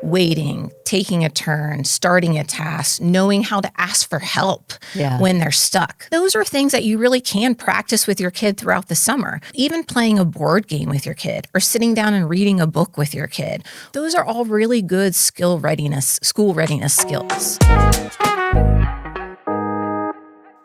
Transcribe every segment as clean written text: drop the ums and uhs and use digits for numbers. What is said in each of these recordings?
Waiting, taking a turn, starting a task, knowing how to ask for help when they're stuck. Those are things that you really can practice with your kid throughout the summer. Even playing a board game with your kid or sitting down and reading a book with your kid. Those are all really good school readiness skills.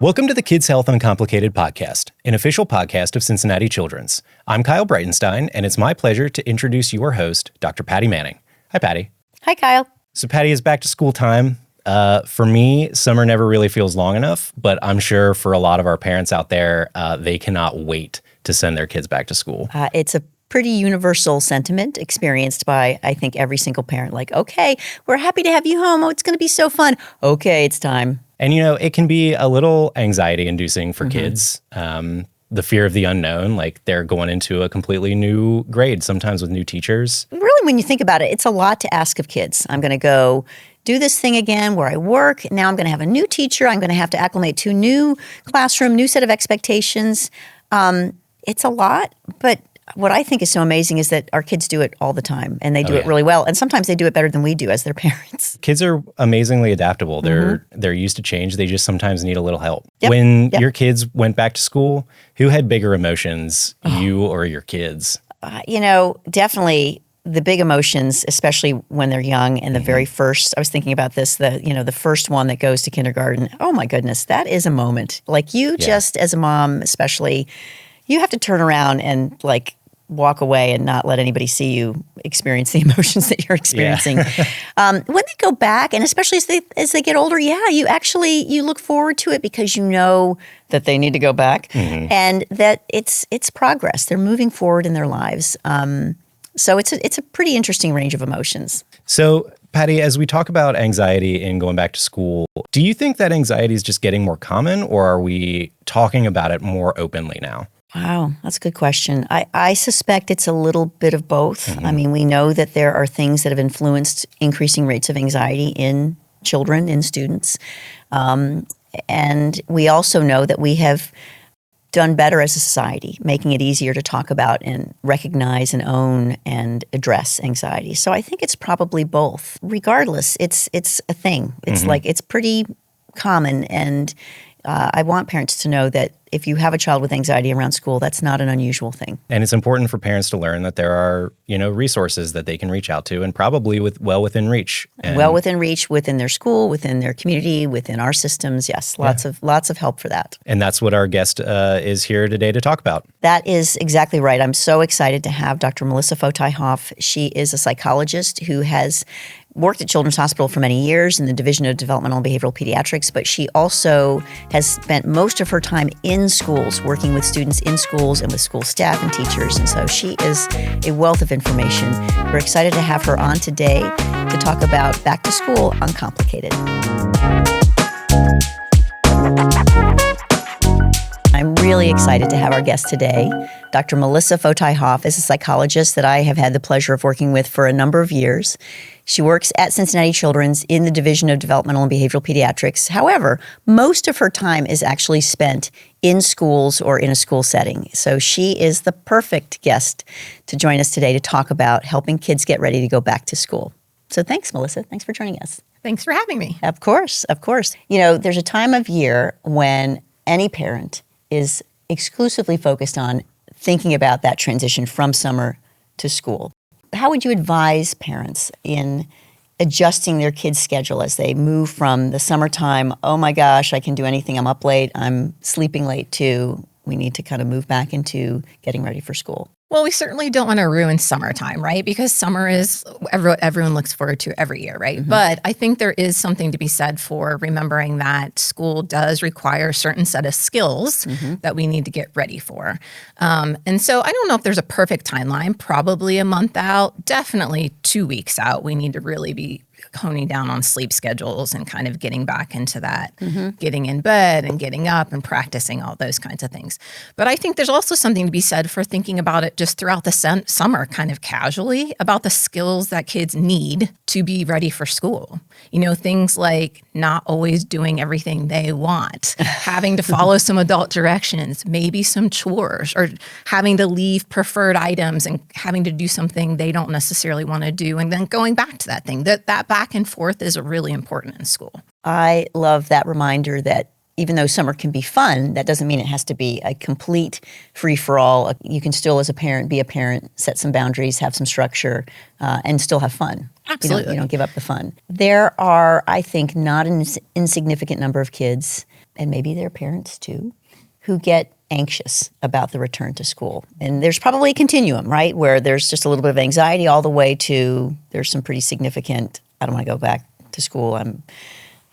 Welcome to the Kids Health Uncomplicated podcast, an official podcast of Cincinnati Children's. I'm Kyle Breitenstein, and it's my pleasure to introduce your host, Dr. Patty Manning. Hi, Patty. Hi, Kyle. So Patty, is back to school time. For me, summer never really feels long enough, but I'm sure for a lot of our parents out there, they cannot wait to send their kids back to school. It's a pretty universal sentiment experienced by, I think, every single parent. Like, okay, we're happy to have you home. Oh, it's going to be so fun. Okay, it's time. And, you know, it can be a little anxiety-inducing for kids. The fear of the unknown, like they're going into a completely new grade, sometimes with new teachers. Really, when you think about it, it's a lot to ask of kids. I'm going to go do this thing again where I work. Now I'm going to have a new teacher. I'm going to have to acclimate to new classroom, new set of expectations. It's a lot, but what I think is so amazing is that our kids do it all the time, and they do it really well. And sometimes they do it better than we do as their parents. Kids are amazingly adaptable. They're used to change. They just sometimes need a little help. Yep. When your kids went back to school, who had bigger emotions, you or your kids? Definitely the big emotions, especially when they're young. And the very first, I was thinking about this, the first one that goes to kindergarten. Oh my goodness, that is a moment. Like just as a mom, especially, you have to turn around and walk away and not let anybody see you experience the emotions that you're experiencing. When they go back, and especially as they get older, you look forward to it because you know that they need to go back and that it's progress. They're moving forward in their lives. So it's a pretty interesting range of emotions. So, Patty, as we talk about anxiety in going back to school, do you think that anxiety is just getting more common, or are we talking about it more openly now? Wow, that's a good question. I suspect it's a little bit of both. I mean, we know that there are things that have influenced increasing rates of anxiety in children, in students. And we also know that we have done better as a society, making it easier to talk about and recognize and own and address anxiety. So I think it's probably both. Regardless, it's a thing. It's it's pretty common, and I want parents to know that if you have a child with anxiety around school, that's not an unusual thing. And it's important for parents to learn that there are, resources that they can reach out to, and probably well within reach. Well within reach, within their school, within their community, within our systems. Yes, lots of help for that. And that's what our guest is here today to talk about. That is exactly right. I'm so excited to have Dr. Melissa Foti-Hoff. She is a psychologist who has worked at Children's Hospital for many years in the Division of Developmental and Behavioral Pediatrics, but she also has spent most of her time in schools, working with students in schools and with school staff and teachers. And so she is a wealth of information. We're excited to have her on today to talk about Back to School Uncomplicated. I'm really excited to have our guest today. Dr. Melissa Foti-Hoff is a psychologist that I have had the pleasure of working with for a number of years. She works at Cincinnati Children's in the Division of Developmental and Behavioral Pediatrics. However, most of her time is actually spent in schools or in a school setting. So she is the perfect guest to join us today to talk about helping kids get ready to go back to school. So thanks, Melissa. Thanks for joining us. Thanks for having me. Of course, of course. There's a time of year when any parent is exclusively focused on thinking about that transition from summer to school. How would you advise parents in adjusting their kids' schedule as they move from the summertime, oh my gosh, I can do anything, I'm up late, I'm sleeping late, to we need to kind of move back into getting ready for school? Well, we certainly don't want to ruin summertime, right? Because summer is what everyone looks forward to every year, right? But I think there is something to be said for remembering that school does require a certain set of skills that we need to get ready for. And so I don't know if there's a perfect timeline, probably a month out, definitely 2 weeks out. We need to really be honing down on sleep schedules and kind of getting back into that, getting in bed and getting up and practicing all those kinds of things. But I think there's also something to be said for thinking about it just throughout the summer, kind of casually, about the skills that kids need to be ready for school. Things like not always doing everything they want, having to follow some adult directions, maybe some chores, or having to leave preferred items and having to do something they don't necessarily want to do, and then going back to that thing. That back and forth is really important in school. I love that reminder that even though summer can be fun, that doesn't mean it has to be a complete free-for-all. You can still, as a parent, be a parent, set some boundaries, have some structure, and still have fun. Absolutely. You don't give up the fun. There are, I think, not an insignificant number of kids, and maybe their parents too, who get anxious about the return to school. And there's probably a continuum, right, where there's just a little bit of anxiety all the way to there's some pretty significant, I don't want to go back to school, I'm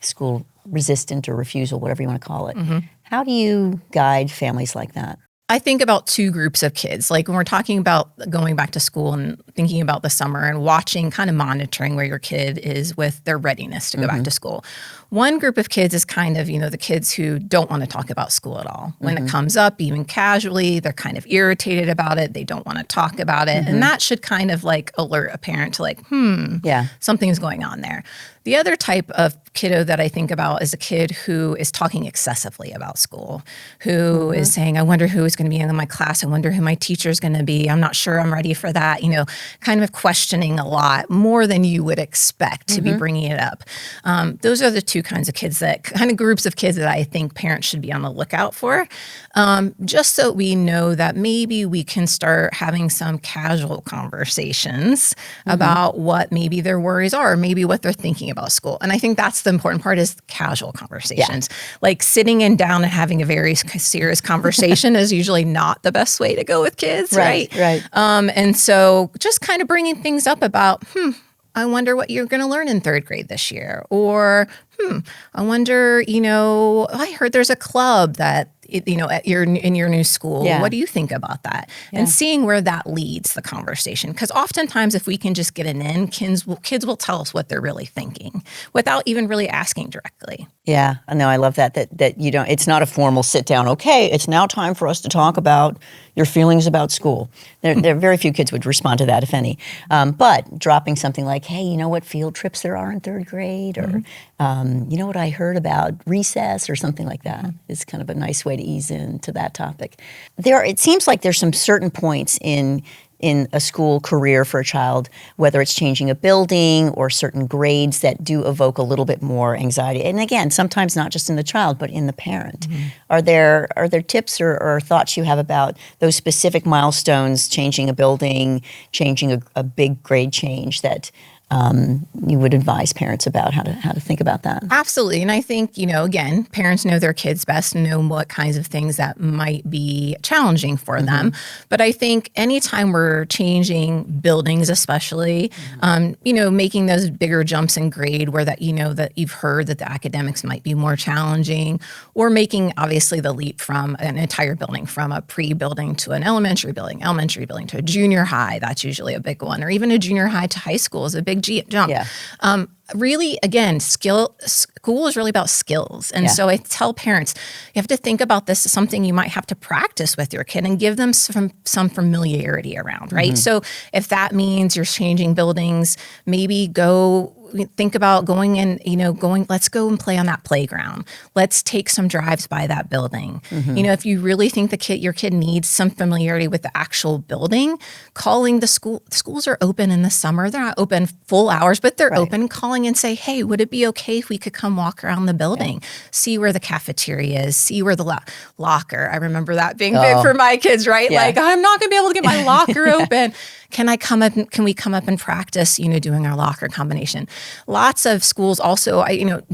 school resistant or refusal, whatever you want to call it. How do you guide families like that? I think about two groups of kids. Like when we're talking about going back to school and thinking about the summer and watching, kind of monitoring where your kid is with their readiness to go back to school. One group of kids is kind of, the kids who don't want to talk about school at all. When it comes up, even casually, they're kind of irritated about it. They don't want to talk about it. And that should kind of like alert a parent to like, something's going on there. The other type of kiddo that I think about is a kid who is talking excessively about school, who is saying, I wonder who is going to be in my class. I wonder who my teacher is going to be. I'm not sure I'm ready for that. Kind of questioning a lot more than you would expect to be bringing it up. Those are the two kinds of kids, that kind of groups of kids that I think parents should be on the lookout for, just so we know that maybe we can start having some casual conversations about what maybe their worries are, maybe what they're thinking about school. And I think that's the important part, is casual conversations. Like sitting down and having a very serious conversation is usually not the best way to go with kids, right? And so just kind of bringing things up about, I wonder what you're going to learn in third grade this year. Or, I wonder, I heard there's a club that, in your new school. What do you think about that? And seeing where that leads the conversation. Because oftentimes if we can just get it in, kids will tell us what they're really thinking without even really asking directly. Yeah, I know. I love that you don't, it's not a formal sit down. Okay, it's now time for us to talk about your feelings about school. There very few kids would respond to that, if any. But dropping something like, hey, you know what field trips there are in third grade? Or, you know what I heard about recess, or something like that is kind of a nice way to ease into that topic. It seems like there's some certain points in a school career for a child, whether it's changing a building or certain grades, that do evoke a little bit more anxiety. And again, sometimes not just in the child, but in the parent. Are there tips or thoughts you have about those specific milestones, changing a building, changing a big grade change, that you would advise parents about how to think about that? Absolutely. And I think, again, parents know their kids best, know what kinds of things that might be challenging for them. But I think anytime we're changing buildings, especially, making those bigger jumps in grade where that you've heard that the academics might be more challenging, or making obviously the leap from an entire building, from a pre-building to an elementary building to a junior high, that's usually a big one, or even a junior high to high school is a big jump. Really, again, school is really about skills. And so I tell parents, you have to think about this as something you might have to practice with your kid and give them some familiarity around, right? So if that means you're changing buildings, maybe think about let's go and play on that playground. Let's take some drives by that building. If you really think your kid needs some familiarity with the actual building, calling the schools are open in the summer. They're not open full hours, but they're open. Calling and say, hey, would it be okay if we could come walk around the building, see where the cafeteria is, see where the locker. I remember that being big for my kids, right? Like, I'm not going to be able to get my locker open. Can we come up and practice, doing our locker combination? Lots of schools also,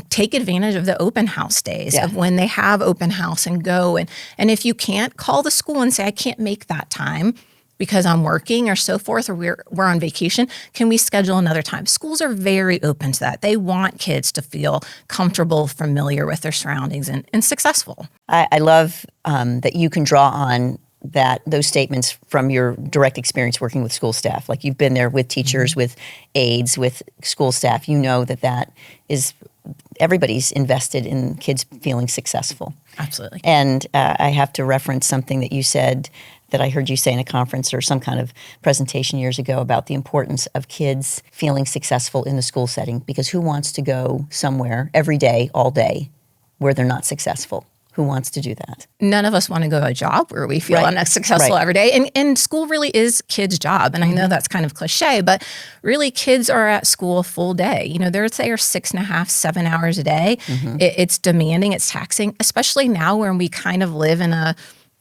take advantage of the open house days of when they have open house, and go. And if you can't, call the school and say, I can't make that time because I'm working or so forth, or we're on vacation. Can we schedule another time? Schools are very open to that. They want kids to feel comfortable, familiar with their surroundings, and successful. I love that you can draw on those statements from your direct experience working with school staff. Like you've been there with teachers, with aides, with school staff. You know that is everybody's invested in kids feeling successful. Absolutely. And I have to reference something that you said that I heard you say in a conference or some kind of presentation years ago about the importance of kids feeling successful in the school setting, because who wants to go somewhere every day, all day, where they're not successful? Who wants to do that? None of us want to go to a job where we feel unsuccessful every day. And school really is kids' job. And I know that's kind of cliche, but really kids are at school a full day. You know, they're 6.5, 7 hours a day. It's demanding, it's taxing, especially now when we kind of live in a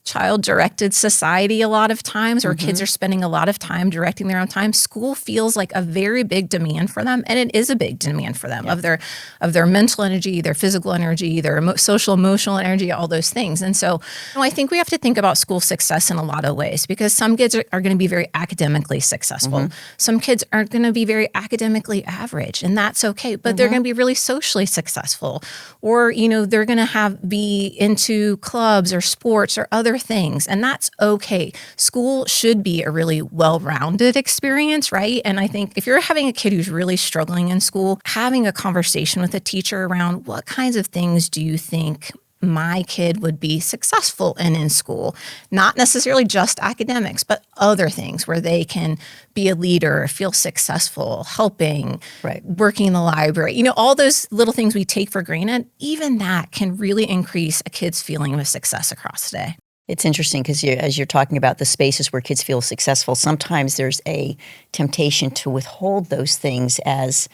child-directed society a lot of times, where kids are spending a lot of time directing their own time. School feels like a very big demand for them, and it is a big demand for them of their mental energy, their physical energy, their social emotional energy, all those things. And so I think we have to think about school success in a lot of ways, because some kids are going to be very academically successful. Some kids aren't going to be very academically average, and that's okay, but they're going to be really socially successful, or they're going to be into clubs or sports or other things, and that's okay. School should be a really well-rounded experience, right? And I think if you're having a kid who's really struggling in school, having a conversation with a teacher around what kinds of things do you think my kid would be successful in school, not necessarily just academics, but other things where they can be a leader, feel successful, helping, working in the library, all those little things we take for granted, even that can really increase a kid's feeling of success across the day. It's interesting because as you're talking about the spaces where kids feel successful, sometimes there's a temptation to withhold those things as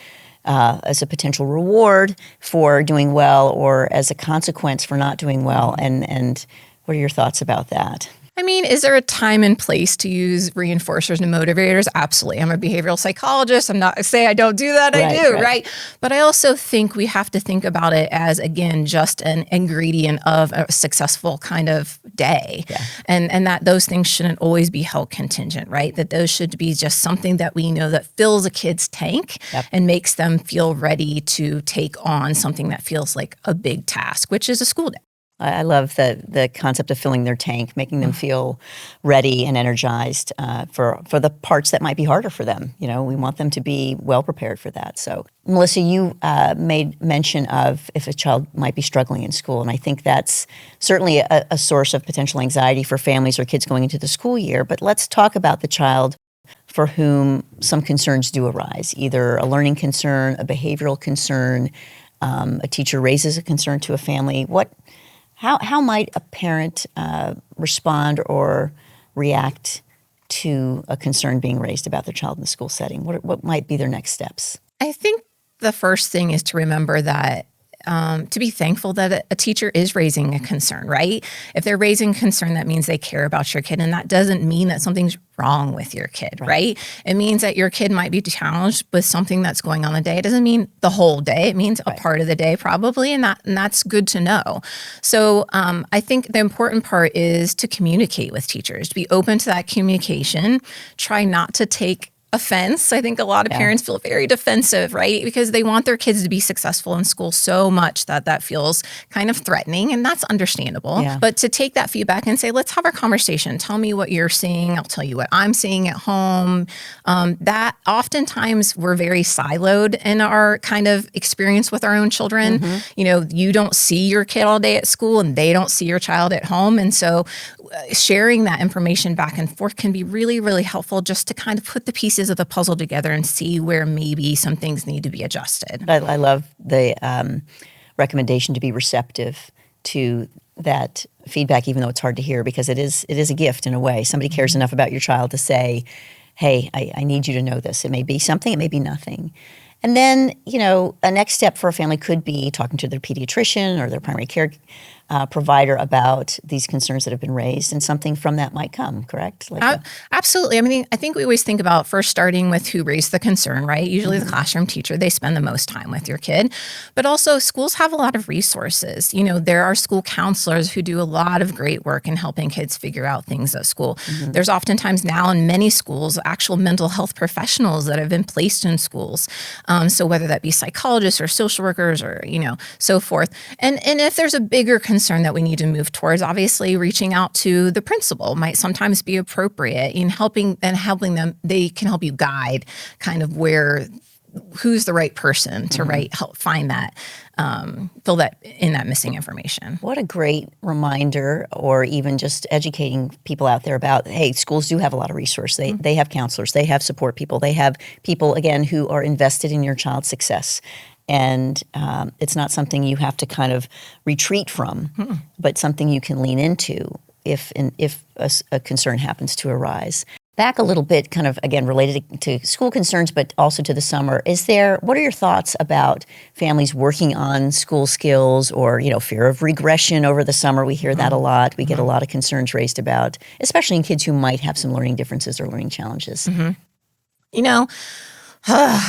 a potential reward for doing well, or as a consequence for not doing well. And what are your thoughts about that? I mean, is there a time and place to use reinforcers and motivators? Absolutely. I'm a behavioral psychologist. I'm not say I don't do that. I do, right? But I also think we have to think about it as, again, just an ingredient of a successful kind of day. And that those things shouldn't always be held contingent, right? That those should be just something that we know that fills a kid's tank and makes them feel ready to take on something that feels like a big task, which is a school day. I love the concept of filling their tank, making them feel ready and energized for the parts that might be harder for them. We want them to be well prepared for that. So, Melissa, you made mention of if a child might be struggling in school, and I think that's certainly a source of potential anxiety for families or kids going into the school year. But let's talk about the child for whom some concerns do arise, either a learning concern, a behavioral concern, a teacher raises a concern to a family. How might a parent respond or react to a concern being raised about their child in the school setting? What might be their next steps? I think the first thing is to remember that to be thankful that a teacher is raising a concern, right? If they're raising concern, that means they care about your kid. And that doesn't mean that something's wrong with your kid, right? It means that your kid might be challenged with something that's going on the day. It doesn't mean the whole day. It means a part of the day probably, and that's good to know. So I think the important part is to communicate with teachers, to be open to that communication, try not to take offense. I think a lot of parents feel very defensive, right? Because they want their kids to be successful in school so much that feels kind of threatening, and that's understandable. But to take that feedback and say, let's have a conversation. Tell me what you're seeing. I'll tell you what I'm seeing at home. That oftentimes we're very siloed in our kind of experience with our own children. You don't see your kid all day at school, and they don't see your child at home. And so sharing that information back and forth can be really, really helpful, just to kind of put the pieces of the puzzle together and see where maybe some things need to be adjusted. I love the recommendation to be receptive to that feedback, even though it's hard to hear, because it is a gift in a way. Somebody cares enough about your child to say, hey, I need you to know this. It may be something, it may be nothing. And then, a next step for a family could be talking to their pediatrician or their primary care provider about these concerns that have been raised, and something from that might come, correct? Absolutely. I mean, I think we always think about first starting with who raised the concern, right? Usually the classroom teacher, they spend the most time with your kid. But also schools have a lot of resources. There are school counselors who do a lot of great work in helping kids figure out things at school. There's oftentimes now in many schools, actual mental health professionals that have been placed in schools. So whether that be psychologists or social workers or, so forth. And if there's a bigger concern concern that we need to move towards. Obviously, reaching out to the principal might sometimes be appropriate in helping them. They can help you guide kind of who's the right person to help find that, fill that in that missing information. What a great reminder, or even just educating people out there about, hey, schools do have a lot of resources. They have counselors, they have support people, they have people, again, who are invested in your child's success. And it's not something you have to kind of retreat from, but something you can lean into if a concern happens to arise. Back a little bit, kind of, again, related to school concerns, but also to the summer. What are your thoughts about families working on school skills or, fear of regression over the summer? We hear that a lot. We get a lot of concerns raised about, especially in kids who might have some learning differences or learning challenges.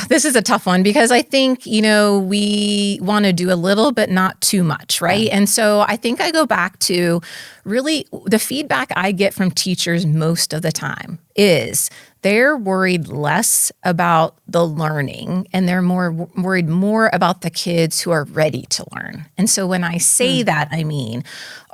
This is a tough one because I think, we want to do a little, but not too much, right? Yeah. And so I think I go back to really the feedback I get from teachers most of the time is they're worried less about the learning and they're worried more about the kids who are ready to learn. And so when I say that, I mean,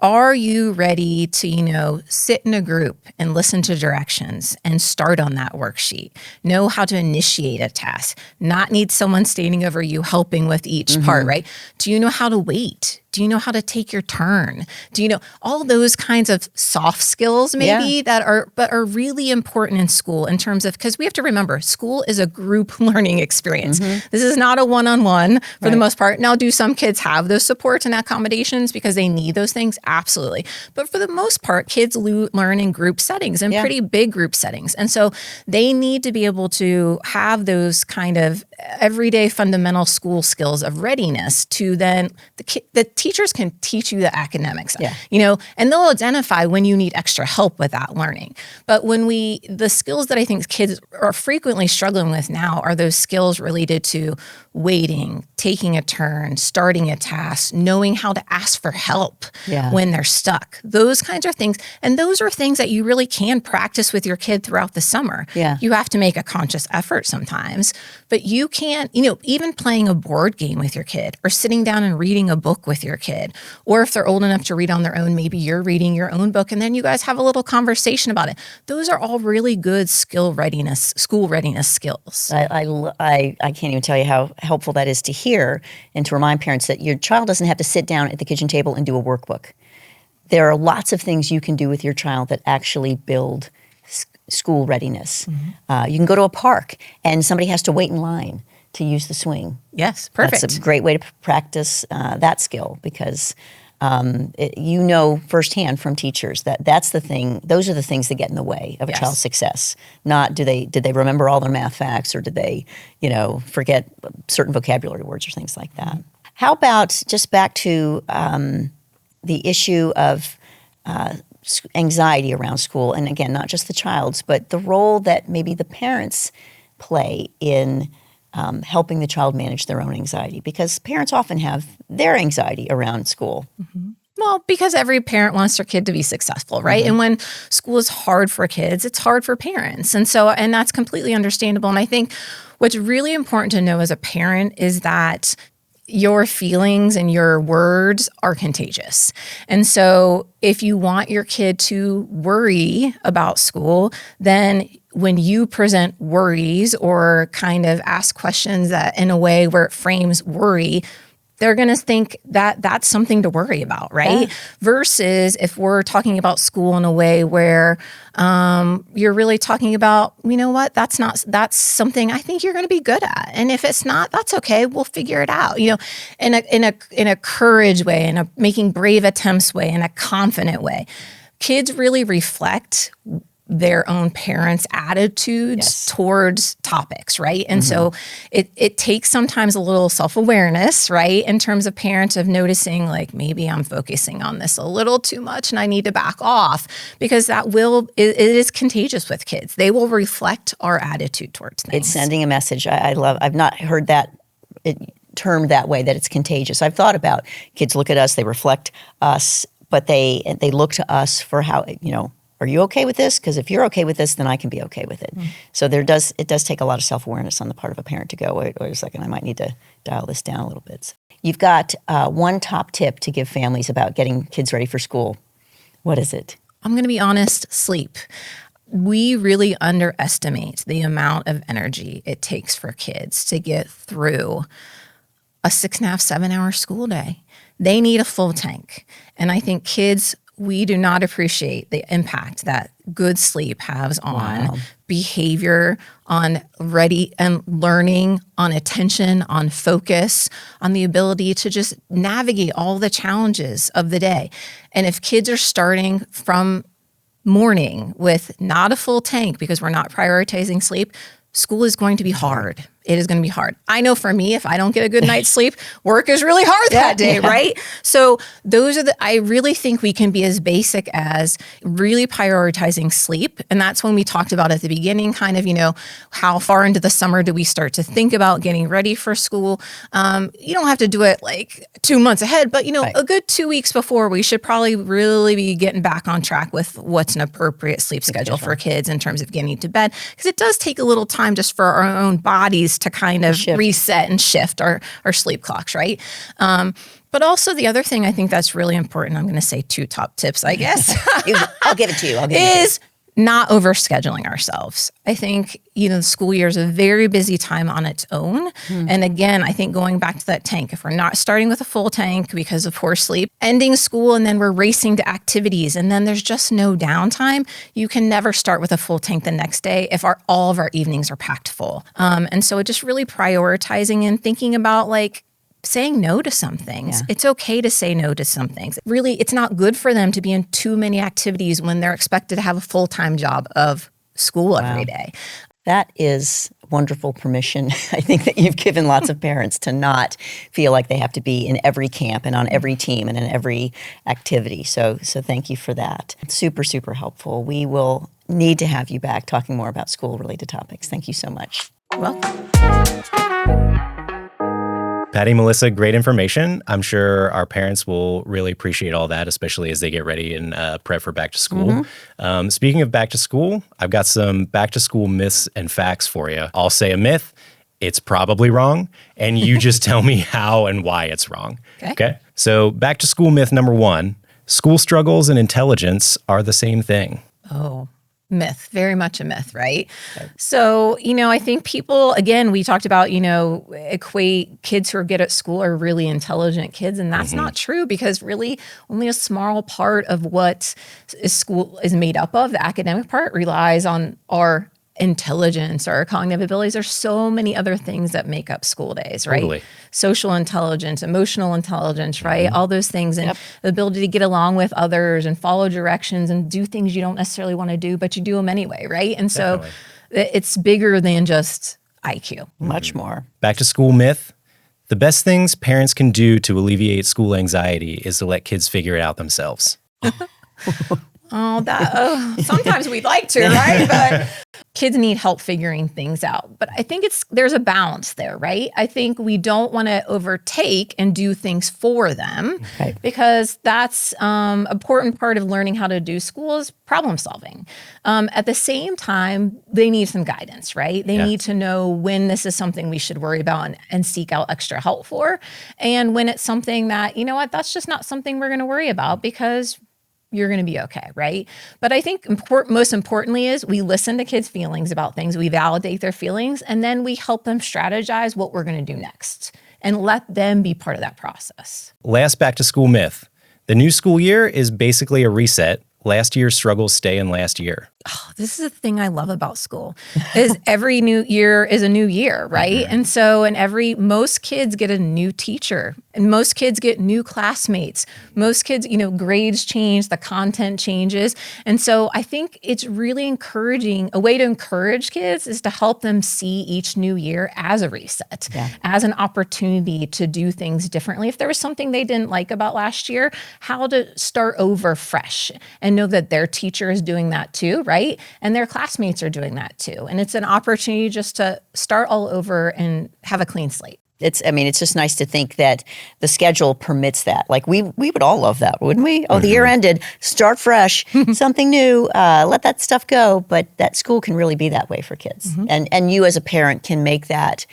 are you ready to, sit in a group and listen to directions and start on that worksheet? Know how to initiate a task, not need someone standing over you helping with each part, right? Do you know how to wait? Do you know how to take your turn? Do you know all those kinds of soft skills maybe that are really important in school in terms of, because we have to remember school is a group learning experience. This is not a one-on-one for the most part. Now, do some kids have those supports and accommodations because they need those things? Absolutely. But for the most part, kids learn in group settings and pretty big group settings. And so they need to be able to have those kind of everyday fundamental school skills of readiness to then the teachers can teach you the academics, and they'll identify when you need extra help with that learning. But the skills that I think kids are frequently struggling with now are those skills related to waiting, taking a turn, starting a task, knowing how to ask for help when they're stuck. Those kinds of things. And those are things that you really can practice with your kid throughout the summer. Yeah. You have to make a conscious effort sometimes, but you can't, even playing a board game with your kid or sitting down and reading a book with your kid, or if they're old enough to read on their own, maybe you're reading your own book and then you guys have a little conversation about it. Those are all really good school readiness skills. I can't even tell you how helpful that is to hear and to remind parents that your child doesn't have to sit down at the kitchen table and do a workbook. There are lots of things you can do with your child that actually build school readiness. You can go to a park and somebody has to wait in line to use the swing. Yes, perfect. That's a great way to practice that skill because firsthand from teachers that's the thing. Those are the things that get in the way of a child's success. Not did they remember all their math facts or did they forget certain vocabulary words or things like that. How about just back to the issue of anxiety around school, and again, not just the child's, but the role that maybe the parents play in helping the child manage their own anxiety, because parents often have their anxiety around school. Well, because every parent wants their kid to be successful, right? And when school is hard for kids, it's hard for parents. And that's completely understandable. And I think what's really important to know as a parent is that your feelings and your words are contagious. And so if you want your kid to worry about school, then when you present worries or kind of ask questions that in a way where it frames worry, they're going to think that that's something to worry about, right? Yeah. Versus if we're talking about school in a way where you're really talking about, that's something I think you're going to be good at. And if it's not, that's okay. We'll figure it out, in a courage way, in a making brave attempts way, in a confident way. Kids really reflect their own parents' attitudes towards topics, right? And so it takes sometimes a little self-awareness, right? In terms of parents of noticing, like, maybe I'm focusing on this a little too much and I need to back off, because it is contagious with kids. They will reflect our attitude towards things. It's sending a message. I've not heard that termed that way, that it's contagious. I've thought about kids look at us, they reflect us, but they look to us for how, are you okay with this? Because if you're okay with this, then I can be okay with it. So it does take a lot of self-awareness on the part of a parent to go, wait a second, I might need to dial this down a little bit. You've got one top tip to give families about getting kids ready for school. What is it? I'm going to be honest, sleep. We really underestimate the amount of energy it takes for kids to get through a 6.5, 7-hour school day. They need a full tank. And I think kids, we do not appreciate the impact that good sleep has on behavior, on ready and learning, on attention, on focus, on the ability to just navigate all the challenges of the day. And if kids are starting from morning with not a full tank because we're not prioritizing sleep, school is going to be hard. It is going to be hard. I know for me, if I don't get a good night's sleep, work is really hard that day, right? So those are I really think we can be as basic as really prioritizing sleep. And that's when we talked about at the beginning, kind of, how far into the summer do we start to think about getting ready for school? You don't have to do it like 2 months ahead, but, a good 2 weeks before, we should probably really be getting back on track with what's an appropriate sleep schedule for kids in terms of getting to bed. Because it does take a little time just for our own bodies to kind of reset and shift our sleep clocks, right? But also the other thing I think that's really important, I'm going to say 2 top tips, I guess. I'll give it to you. Is not overscheduling ourselves. I think, the school year is a very busy time on its own. And again, I think going back to that tank, if we're not starting with a full tank because of poor sleep, ending school and then we're racing to activities and then there's just no downtime, you can never start with a full tank the next day if all of our evenings are packed full. And so just really prioritizing and thinking about saying no to some things. Yeah. It's okay to say no to some things. Really, it's not good for them to be in too many activities when they're expected to have a full-time job of school every day. That is wonderful permission. I think that you've given lots of parents to not feel like they have to be in every camp and on every team and in every activity. So thank you for that. It's super, super helpful. We will need to have you back talking more about school-related topics. Thank you so much. You're welcome. Patty, Melissa, great information. I'm sure our parents will really appreciate all that, especially as they get ready and prep for back to school. Speaking of back to school, I've got some back to school myths and facts for you. I'll say a myth. It's probably wrong. And you just tell me how and why it's wrong. Okay? So back to school myth number 1, school struggles and intelligence are the same thing. Oh, myth, very much a myth, right? Okay. So, I think people, again, we talked about, equate kids who are good at school are really intelligent kids. And that's not true because really only a small part of what school is made up of, the academic part, relies on our intelligence or our cognitive abilities. There's so many other things that make up school days, right? Totally. Social intelligence, emotional intelligence, right? All those things and the ability to get along with others and follow directions and do things you don't necessarily want to do, but you do them anyway, right? And so it's bigger than just IQ. Much more. Back to school myth. The best things parents can do to alleviate school anxiety is to let kids figure it out themselves. Sometimes we'd like to, right? But kids need help figuring things out. But I think there's a balance there, right? I think we don't want to overtake and do things for them because that's an important part of learning how to do school is problem solving. At the same time, they need some guidance, right? They need to know when this is something we should worry about and seek out extra help for. And when it's something that, that's just not something we're going to worry about because you're going to be okay, right? But I think most importantly is we listen to kids' feelings about things, we validate their feelings, and then we help them strategize what we're going to do next and let them be part of that process. Last back to school myth. The new school year is basically a reset. Last year's struggles stay in last year. Oh, this is the thing I love about school is every new year is a new year, right? And so, most kids get a new teacher and most kids get new classmates. Most kids, grades change, the content changes. And so I think it's really encouraging. A way to encourage kids is to help them see each new year as a reset, as an opportunity to do things differently. If there was something they didn't like about last year, how to start over fresh and know that their teacher is doing that too, right? And their classmates are doing that too. And it's an opportunity just to start all over and have a clean slate. It's just nice to think that the schedule permits that. Like we would all love that, wouldn't we? Oh, the year ended, start fresh, something new, let that stuff go. But that school can really be that way for kids. And you as a parent can make that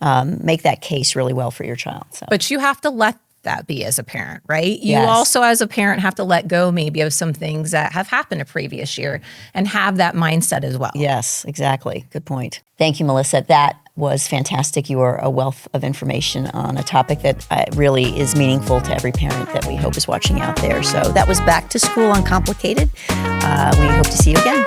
make that case really well for your child. So. But you have to let that be as a parent, right? You also as a parent have to let go maybe of some things that have happened a previous year and have that mindset as well. Yes, exactly. Good point. Thank you, Melissa. That was fantastic. You are a wealth of information on a topic that really is meaningful to every parent that we hope is watching out there. So that was Back to School Uncomplicated. We hope to see you again.